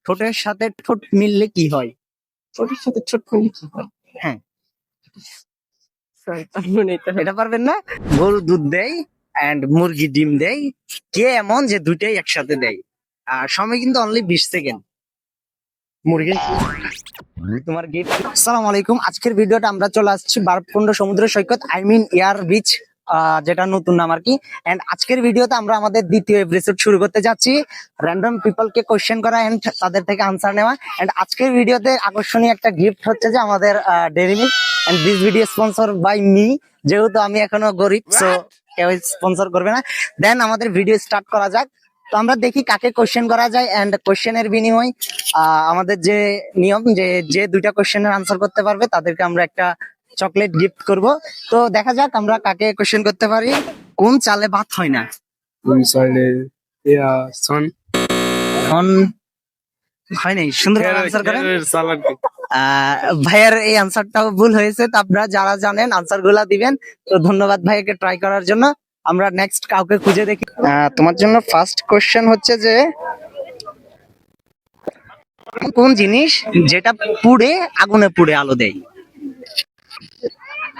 ঠোঁটের সাথে ঠোঁট মিললে কি হয়? ঠোঁটের সাথে ঠোঁট মিললে কি হয়? হ্যাঁ, Sorry, পারবো না এটা। এটা পারবেন না? গরু দুধ দেয় এন্ড মুরগি ডিম দেয়, কে এমন যে দুইটাই একসাথে দেয়? আর সময় কিন্তু অনলি 20 সেকেন্ড। মুরগি। তোমার গিফট। আসসালামু আলাইকুম, আজকের ভিডিওটা আমরা চলে আসছি বারকুণ্ড সমুদ্র সৈকত, আই মিন এয়ার বিচ, যেটা নতুন নাম আর কি। এন্ড আজকের ভিডিওতে আমরা আমাদের দ্বিতীয় এপিসোড শুরু করতে যাচ্ছি, র্যান্ডম পিপল কে কোশ্চেন করা এন্ড তাদের থেকে আনসার নেওয়া। এন্ড আজকের ভিডিওতে আকর্ষণীয় একটা গিফট হচ্ছে যে আমাদের Dairy Milk, and this video sponsor by me, যেহেতু আমি এখনো গরিব, সো কেউ স্পন্সর করবে না। দেন আমাদের ভিডিও স্টার্ট করা যাক। তো আমরা দেখি কাকে কোশ্চেন করা যায়, এন্ড কোশ্চেনের বিনিময় আমাদের যে নিয়ম, যে যে দুইটা কোশ্চেনের আনসার করতে পারবে তাদেরকে আমরা একটা চকলেট গিফট করব। তো দেখা যাক আমরা কাকে কোশ্চেন করতে পারি। কোন চালে ভাত হয় না? সন এখন হয় নাই, সুন্দর আনসার করেন। সালাদ। ভাইয়ের এই আনসারটাও ভুল হয়েছে, তো আপনারা যারা জানেন আনসার গুলা দিবেন। তো ধন্যবাদ ভাইকে ট্রাই করার জন্য। আমরা নেক্সট কাউকে খুঁজে দেখি। তোমার জন্য ফার্স্ট কোশ্চেন হচ্ছে যে কোন জিনিস যেটা পুড়ে আগুনে পুড়ে আলো দেয়?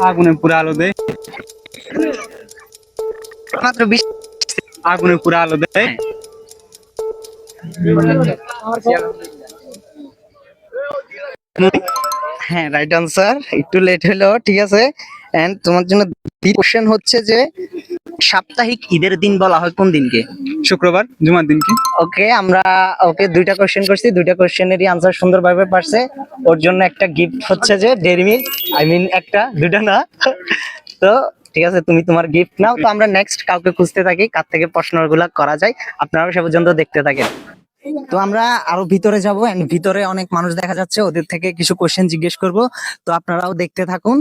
আগুনে পুরো আলো দেয়। মাত্র 20। আগুনে পুরো আলো দেয়। হ্যাঁ, রাইট আনসার, একটু লেট হলো, ঠিক আছে। এন্ড তোমার জন্য কোশ্চেন হচ্ছে যে সাপ্তাহিক ঈদের দিন বলা হয় কোন দিনকে? শুক্রবার, জুমার দিনকে। ওকে, আমরা ওকে দুইটা কোশ্চেন করছি, দুইটা কোশ্চেনেরই আনসার সুন্দরভাবে পারছে। ওর জন্য একটা গিফট হচ্ছে যে ডেইরি মিল্ক, আই মিন একটা, দুইটা না। তো ঠিক আছে, তুমি তোমার গিফট নাও। তো আমরা নেক্সট কাউকে খুঁজতে থাকি কার থেকে প্রশ্নগুলো করা যায়, আপনারা সে পর্যন্ত দেখতে থাকেন। তো আমরা আরো ভিতরে যাব, এন্ড ভিতরে অনেক মানুষ দেখা যাচ্ছে, ওদের থেকে কিছু কোশ্চেন জিজ্ঞেস করব। তো আপনারাও দেখতে থাকুন।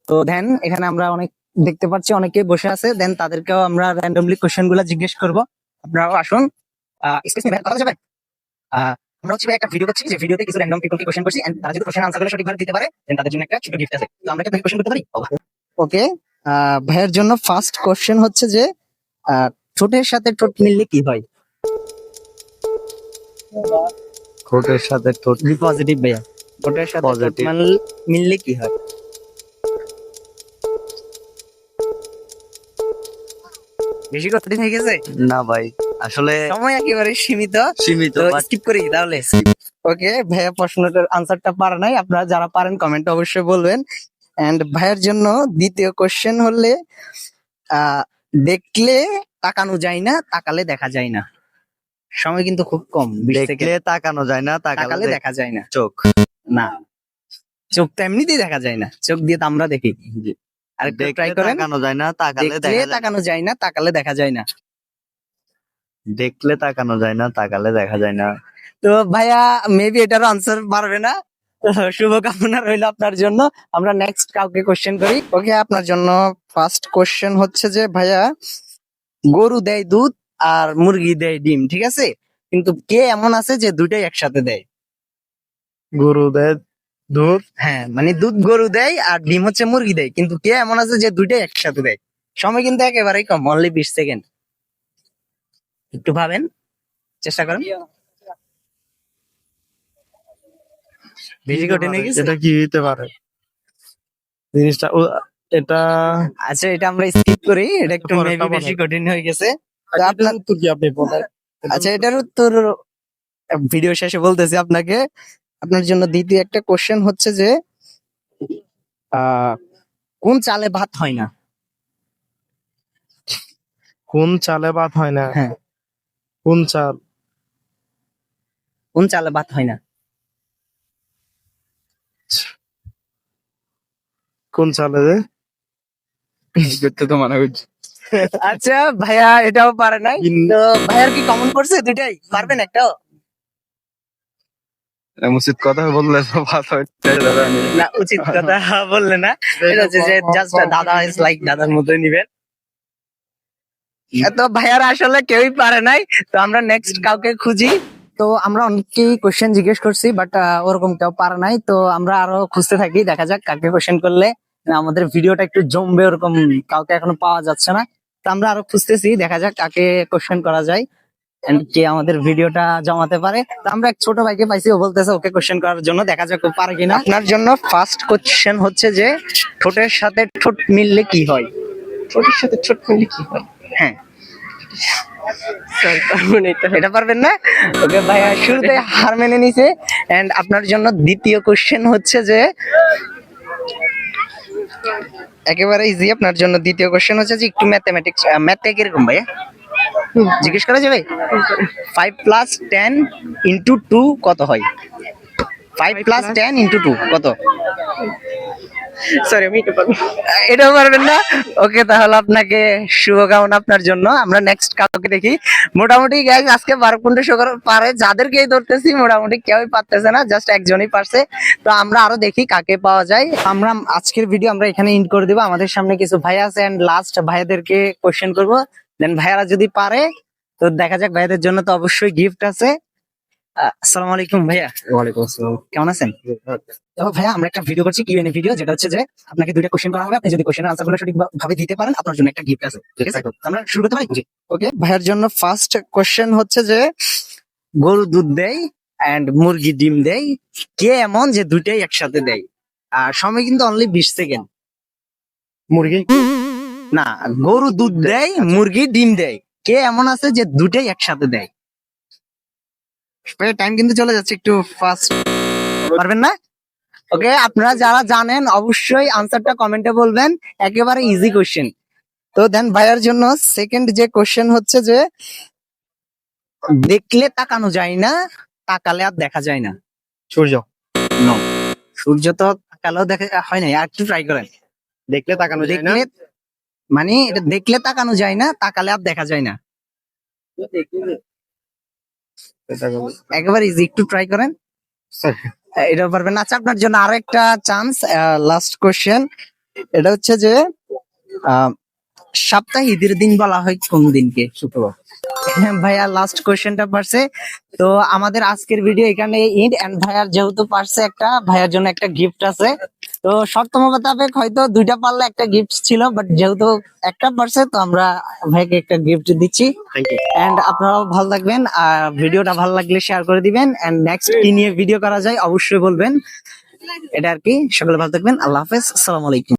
তো দেন এখানে আমরা অনেক দেখতে পাচ্ছি অনেকে বসে আছে, দেন তাদেরকেও আমরা র্যান্ডমলি কোশ্চেন গুলা জিজ্ঞেস করব। আপনারাও আসুন। এক্সকিউজ মি ভাই, কথা যাবে? আমরা হচ্ছে ভাই একটা ভিডিও করছি, যে ভিডিওতে কিছু র্যান্ডম পিপলকে কোশ্চেন করছি, এন্ড তারা যদি কোশ্চেন আনসার গুলো সঠিকভাবে দিতে পারে দেন তাদের জন্য একটা ছোট গিফট আছে। তো আমরা কি কোশ্চেন করতে পারি? ওকে, ভাইয়ের জন্য ফার্স্ট কোশ্চেন হচ্ছে যে ঠোঁটের সাথে ঠোঁট মিললে কি হয়? ঠোঁটের সাথে ঠোঁট পজিটিভ ভাইয়া, ঠোঁটের সাথে ঠোঁট Positive. মিললে কি হয়? বেশি কঠিন হয়ে গেছে? না ভাই, আসলে সময় একেবারে সীমিত, সীমিত তো but স্কিপ করি তাহলে। ওকে, ভাইয়া প্রশ্নটার আনসারটা পারে নাই, আপনারা যারা পারেন কমেন্ট অবশ্যই বলবেন। এন্ড ভাইয়ের জন্য দ্বিতীয় কোশ্চেন হলে দেখলে তাকানো যায় না, তাকালে দেখা যায় না। সময় কিন্তু খুব কম, 20 দেখলে সেকেন্ড। তাকানো যায় না, তাকালে তাকালে দেখা যায় না। চোখ। না, চোখ তো এমনিতেই দেখা যায় না, চোখ দিয়ে তো আমরা দেখি। আরেকটু ট্রাই দেখলে করেন। তাকানো যায় না, তাকালে দেখলে দেখা যায় না। তাকানো যায় না, তাকালে দেখা যায় না। দেখলে তাকানো যায় না, তাকালে দেখা যায় না। তো ভাইয়া মেবি এটারও আনসার পারবে না। তো শুভকামনা রইল আপনার জন্য। আমরা নেক্সট কাউকে কোশ্চেন করি। ওকে, আপনার জন্য ফার্স্ট কোশ্চেন হচ্ছে যে ভাইয়া গরু দেয় দুধ আর মুরগি দেয় ডিম, ঠিক আছে, কিন্তু কে এমন আছে যে দুইটাই একসাথে দেয়? গরু দেয় দুধ। হ্যাঁ, মানে দুধ গরু দেয় আর ডিম হচ্ছে মুরগি দেয়, কিন্তু কে এমন আছে যে দুইটাই একসাথে দেয়? সময় কিন্তু একেবারেই কম, অনলি 20 সেকেন্ড। একটু ভাবেন, চেষ্টা করেন। বেশি কঠিন হয়ে গেছে? এটা কি হইতে পারে জিনিসটা? এটা আচ্ছা, এটা আমরা স্কিপ করি, এটা একটু পরেরটা মেবি বেশি বলেন। কঠিন হয়ে গেছে। তো আপনার উত্তর কি আপনি বলেন? আচ্ছা, এটার উত্তর ভিডিও শেষে বলতেছি আপনাকে। আপনার জন্য দ্বিতীয় একটা কোশ্চেন হচ্ছে যে আহ কোন চালে ভাত হয় না? কোন চালে ভাত হয় না? হ্যাঁ, কোন চাল? কোন চালে ভাত হয় না? কোন চালে রে? করতে তো মানা করছি। আচ্ছা ভাইয়া এটাও পারে নাই। তো ভাইয়ার কি কমন করছে দুইটাই? পারবেন একটাও? উচিত কথা বললে তো ভাত হয় না, উচিত কথা বললে না। এটা হচ্ছে যে জাস্ট দাদা ইজ লাইক দাদার মতোই নিবেন। তো ভাইয়ার আসলে কেউই পারে নাই। তো আমরা নেক্সট কাউকে খুঁজি। তো আমরা অনেকেই কোশ্চেন জিজ্ঞেস করছি, বাট ওরকম কেউ পারে নাই। তো আমরা আরো খুঁজতে থাকি, দেখা যাক কাকে কোশ্চেন করলে আমাদের ভিডিওটা একটু জমবে, ওরকম কাউকে এখনো পাওয়া যাচ্ছে না। তো আমরা আরো খুঁজতেছি, দেখা যাক কাকে কোশ্চেন করা যায়। and কে আমাদের ভিডিওটা জমাতে পারে। তো আমরা এক ছোট ভাইকে পাইছি, ও বলতেছে ওকে কোশ্চেন করার জন্য, দেখা যাক ও পারে কিনা। আপনার জন্য ফার্স্ট কোশ্চেন হচ্ছে যে ঠোঁটের সাথে ঠোঁট মিললে কি হয়? ঠোঁটের সাথে ছোট মিলে কি হয়? হ্যাঁ, স্যার পারবো না এটা। এটা পারবেন না? ওকে ভাইয়া শুরুতে হার মেনে নিছে। এন্ড আপনার জন্য দ্বিতীয় কোশ্চেন হচ্ছে যে একেবারে ইজি। আপনার জন্য দ্বিতীয় কোশ্চেন হচ্ছে যে একটু ম্যাথমেটিক্স, ম্যাথটা কিরকম ভাইয়া জিজ্ঞেস করা যাবে? 5 প্লাস 10 ইন্টু 2 কত হয়? 5 প্লাস 10 ইন্টু 2 কত? স্যার আমি এটা পারবো। এটাও পারবেন না? ওকে, তাহলে আপনাকে শুভকামনা আপনার জন্য। আমরা নেক্সট কাউকে দেখি। মোটামুটি গাইস আজকে 12 শো পারে, যাদেরকেই ধরতেছি মোটামুটি কেউই পারতেছে না, জাস্ট একজনই পারছে। তো আমরা আরো দেখি কাকে পাওয়া যায়। আমরা আজকের ভিডিও আমরা এখানে এন্ড করে দিব। আমাদের সামনে কিছু ভাই আছে এন্ড লাস্ট ভাইয়াদেরকে কোশ্চেন করব, দেন ভাইয়ারা যদি পারে তো দেখা যাক। ভাইয়াদের জন্য তো অবশ্যই গিফট আছে। আসসালামু আলাইকুম ভাইয়া। ওয়ালাইকুম আসসালাম। কেমন আছেন? তো ভাইয়া আমরা একটা ভিডিও করছি, কিউএনএ ভিডিও, যেটা হচ্ছে যে আপনাকে দুইটা কোশ্চেন করা হবে। আপনি যদি কোশ্চেনের আনসারগুলো সঠিকভাবে দিতে পারেন আপনার জন্য একটা গিফট আছে, ঠিক আছে? আমরা শুরু করতে পারি? জি। ওকে, ভাইয়ার জন্য ফার্স্ট কোশ্চেন হচ্ছে যে গরু দুধ দেয় এন্ড মুরগি ডিম দেয়, কে এমন যে দুইটাই একসাথে দেয়? আর সময় কিন্তু অনলি 20 সেকেন্ড। মুরগি। না, গরু দুধ দেয়, মুরগি ডিম দেয়, কে এমন আছে যে দুটাই একসাথে দেয়? টাইম কিন্তু চলে যাচ্ছে, একটু ফাস্ট পারবেন না? ওকে, আপনারা যারা জানেন অবশ্যই আনসারটা কমেন্টে বলবেন। একেবারে ইজি কোশ্চেন। তো দেন ভাইয়ার জন্য সেকেন্ড যে কোশ্চেন হচ্ছে যে দেখলে তাকানো যায় না, তাকালে আর দেখা যায় না। সূর্য। নো, সূর্য তো তাকালেও দেখা হয় না। আর একটু ট্রাই করেন। দেখলে তাকানো যায় না। দেখলে মানে এটা দেখলে তাকানো যায় না, তাকালে আর দেখা যায় না। একেবারে ইজি, একটু ট্রাই করেন। স্যার এটা পারবেন না? আচ্ছা, আপনার জন্য আরো একটা চান্স, লাস্ট কোশ্চেন। এটা হচ্ছে যে সপ্তাহে ঈদের দিন বলা হয় কোন দিনকে? শুক্রবার। হ্যাঁ ভাইয়া, লাস্ট কোশ্চেনটা পারছে। তো আমাদের আজকের ভিডিও এখানে এন্ড। এন্ড ভাইয়ার যেহেতু পারছে, একটা ভাইয়ার জন্য একটা গিফট আছে। তো শর্ত মোতাবেক হয়তো দুইটা পারলে একটা গিফট ছিল, বাট যেহেতু একটা পারছে তো আমরা ভাইকে একটা গিফট দিচ্ছি। Thank you. এন্ড আপনারাও ভালো থাকবেন, আর ভিডিওটা ভালো লাগলে শেয়ার করে দিবেন। এন্ড নেক্সট কি নিয়ে ভিডিও করা যায় অবশ্যই বলবেন। এটা আর কি। সকলে ভালো থাকবেন। আল্লাহ হাফেজ, আসসালামু আলাইকুম।